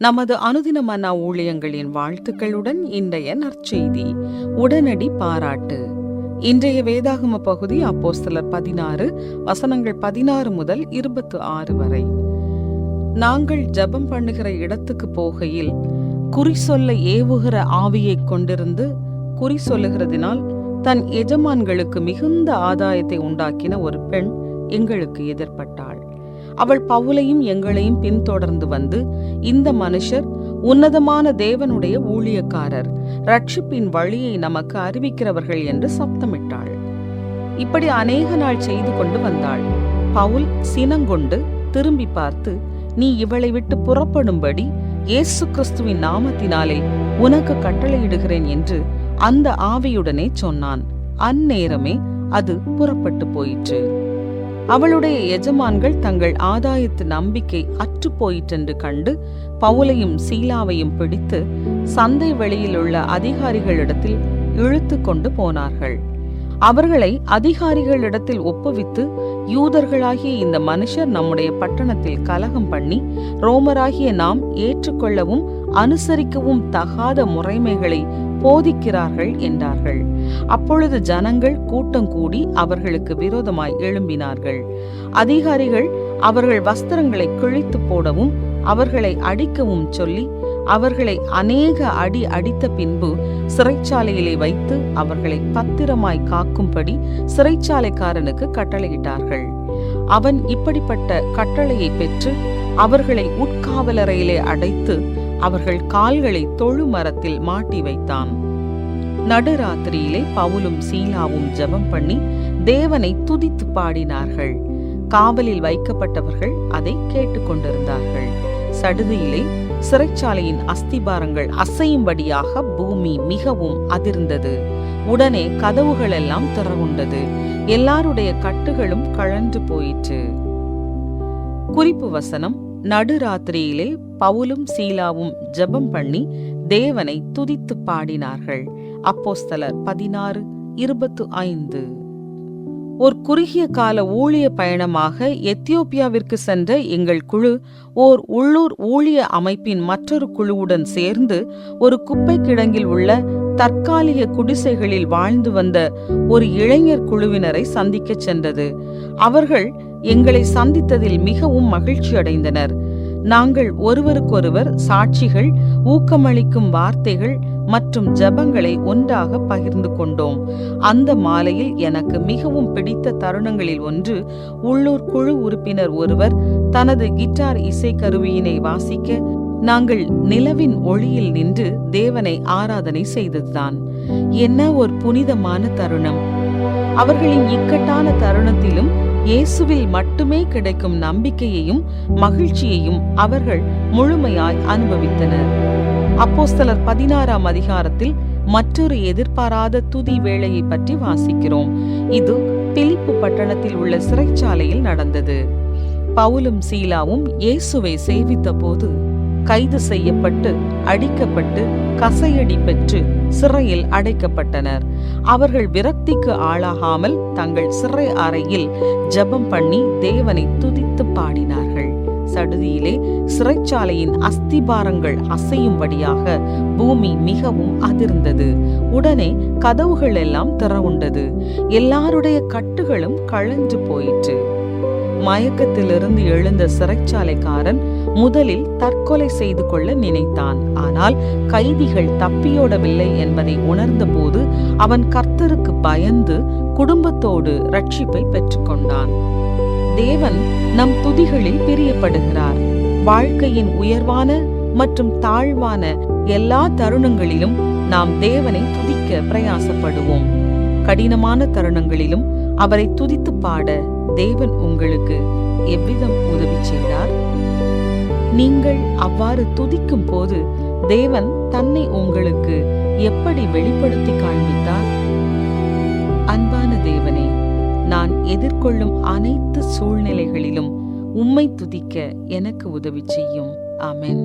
நமது அனுதின மன்னா ஊழியங்களின் வாழ்த்துக்களுடன் இன்றைய நற்செய்தி. உடனடி பாராட்டு. இன்றைய வேதாகம பகுதி அப்போஸ்தலர் 16 வசனங்கள் 16 முதல் 26 வரை. நாங்கள் ஜெபம் பண்ணுகிற இடத்துக்கு போகையில் குறி சொல்ல ஏவுகிற ஆவியை கொண்டிருந்து குறி சொல்லுகிறதினால் தன் எஜமான்களுக்கு மிகுந்த ஆதாயத்தை உண்டாக்கின ஒரு பெண் எங்களுக்கு எதிர்பட்டாள். அவள் பவுலையும் எங்களையும் பின்தொடர்ந்து வந்து, இந்த மனுஷர் உன்னதமான தேவனுடைய ஊழியக்காரர், ரட்சிப்பின் வழியை நமக்கு அறிவிக்கிறவர்கள் என்று சப்தமிட்டாள். இப்படி அநேக நாள் செய்து கொண்டு வந்தாள். பவுல் சினங்கொண்டு திரும்பி பார்த்து, நீ இவளை விட்டு புறப்படும்படி இயேசு கிறிஸ்துவின் நாமத்தினாலே உனக்கு கட்டளையிடுகிறேன் என்று அந்த ஆவியுடனே சொன்னான். அந்நேரமே அது புறப்பட்டு போயிற்று. அவளுடைய எஜமான்கள் தங்கள் ஆதாயத்து நம்பிக்கை அற்று போயிற்றென்று கண்டு பவுலையும் சீலாவையும் பிடித்து சந்தை வெளியில் உள்ள அதிகாரிகளிடத்தில் இழுத்து கொண்டு போனார்கள். அவர்களை அதிகாரிகளிடத்தில் ஒப்புவித்து, யூதர்களாகிய இந்த மனுஷர் நம்முடைய பட்டணத்தில் கலகம் பண்ணி ரோமராகிய நாம் ஏற்றுக்கொள்ளவும் அனுசரிக்கவும் தகாத முறைமைகளை போதிக்கிறார்கள் என்றார்கள். அப்பொழுது ஜனங்கள் கூட்டம் கூடி அவர்களுக்கு விரோதமாய் எழும்பினார்கள். அதிகாரிகள் அவர்கள் வஸ்திரங்களை கிழித்து போடவும் அவர்களை அடிக்கவும் சொல்லி அவர்களை அநேக அடி அடித்த பின்பு சிறைச்சாலையிலே வைத்து அவர்களை பத்திரமாய் காக்கும்படி சிறைச்சாலைக்காரனுக்கு கட்டளையிட்டார்கள். அவன் இப்படிப்பட்ட கட்டளையை பெற்று அவர்களை உட்காவலறையிலே அடைத்து அவர்கள் கால்களை தொழு மரத்தில் மாட்டி வைத்தான். நடுராத்திரியிலே பவுலும் சீலாவும் ஜெபம் பண்ணி தேவனை துதித்து பாடினார்கள். காவலில் வைக்கப்பட்டவர்கள் அதை கேட்டுக்கொண்டிருந்தார்கள். சடுதியிலே சிறைச்சாலையின் அஸ்திபாரங்கள் அசையும்படியாக பூமி மிகவும் அதிர்ந்தது. உடனே கதவுகள் எல்லாம் திறவுண்டது. எல்லாருடைய கட்டுகளும் கழன்று போயிற்று. குறிப்பு வசனம்: நடுராத்திரியிலே பவுலும் சீலாவும் ஜெபம் பண்ணி தேவனை துதித்து பாடினார்கள். அப்போஸ்தலர் 16:25. ஒரு குறுகிய கால ஊழிய பயணமாக எத்தியோப்பியாவிற்கு சென்ற எங்கள் குழு ஓர் உள்ளூர் ஊழிய அமைப்பின் மற்றொரு குழுவுடன் சேர்ந்து ஒரு குப்பை கிடங்கில் உள்ள தற்காலிக குடிசைகளில் வாழ்ந்து வந்த ஒரு இளைஞர் குழுவினரை சந்திக்க சென்றது. அவர்கள் எங்களை சந்தித்ததில் மிகவும் மகிழ்ச்சி அடைந்தனர். நாங்கள் ஒருவருக்கொருவர் சாட்சிகள், ஊக்கமளிக்கும் வார்த்தைகள் மற்றும் ஜெபங்களை ஒன்றாக பகிர்ந்து கொண்டோம். அந்த மாலையில் எனக்கு மிகவும் பிடித்த தருணங்களில் ஒன்று, உள்ளூர் குழு உறுப்பினர் ஒருவர் தனது கிட்டார் இசைக்கருவியினை வாசிக்க நாங்கள் நிலவின் ஒளியில் நின்று தேவனை ஆராதனை செய்ததுதான். என்ன ஒரு புனிதமான தருணம்! அவர்களின் இக்கட்டான தருணத்திலும் இயேசுவில் மட்டுமே கிடைக்கும் நம்பிக்கையையும் மகிழ்ச்சியையும் அவர்கள் முழுமையாய் அனுபவித்தனர். அப்போஸ்தலர் 16ஆம் அதிகாரத்தில் மற்றொரு எதிர்பாராத துதி வேளையை பற்றி வாசிக்கிறோம். இது பிலிப்பு பட்டணத்தில் உள்ள சிறைச்சாலையில் நடந்தது. பவுலும் சீலாவும் இயேசுவை சேவித்த போது கைது செய்யப்பட்டு அடிக்கப்பட்டு கசையடி பெற்று சிறையில் அடைக்கப்பட்டனர். அவர்கள் விரக்திக்கு ஆளாகாமல் தங்கள் சிறை அறையில் ஜெபம் பண்ணி தேவனை துதித்து பாடினார்கள். சடுதியிலே சிறைச்சாலையின் அஸ்திபாரங்கள் அசையும்படியாக பூமி மிகவும் அதிர்ந்தது. உடனே கதவுகள் எல்லாம் திறவுண்டது. எல்லாருடைய கட்டுகளும் கழன்று போயிற்று. மயக்கத்திலிருந்து எழுந்த சிறைச்சாலைக்காரன் முதலில் தற்கொலை செய்து கொள்ள நினைத்தான். ஆனால் கைதிகள் தப்பியோடவில்லை என்பதை உணர்ந்த போது அவன் கர்த்தருக்கு பயந்து குடும்பத்தோடு ரட்சிப்பை பெற்றுக்கொண்டான். தேவன் நம் துதிகளில் பிரியப்படுகிறார். வாழ்க்கையின் உயர்வான மற்றும் தாழ்வான எல்லா தருணங்களிலும் நாம் தேவனை துதிக்க பிரயாசப்படுவோம். கடினமான தருணங்களிலும் அவரை துதித்து பாட தேவன் உங்களுக்கு எவ்விதம் உதவி செய்தார்? நீங்கள் அவ்வாறு துதிக்கும் போது தேவன் தன்னை உங்களுக்கு எப்படி வெளிப்படுத்தி காண்பித்தார்? அன்பான தேவனே, நான் எதிர்கொள்ளும் அனைத்து சூழ்நிலைகளிலும் உம்மை துதிக்க எனக்கு உதவி செய்யும். ஆமென்.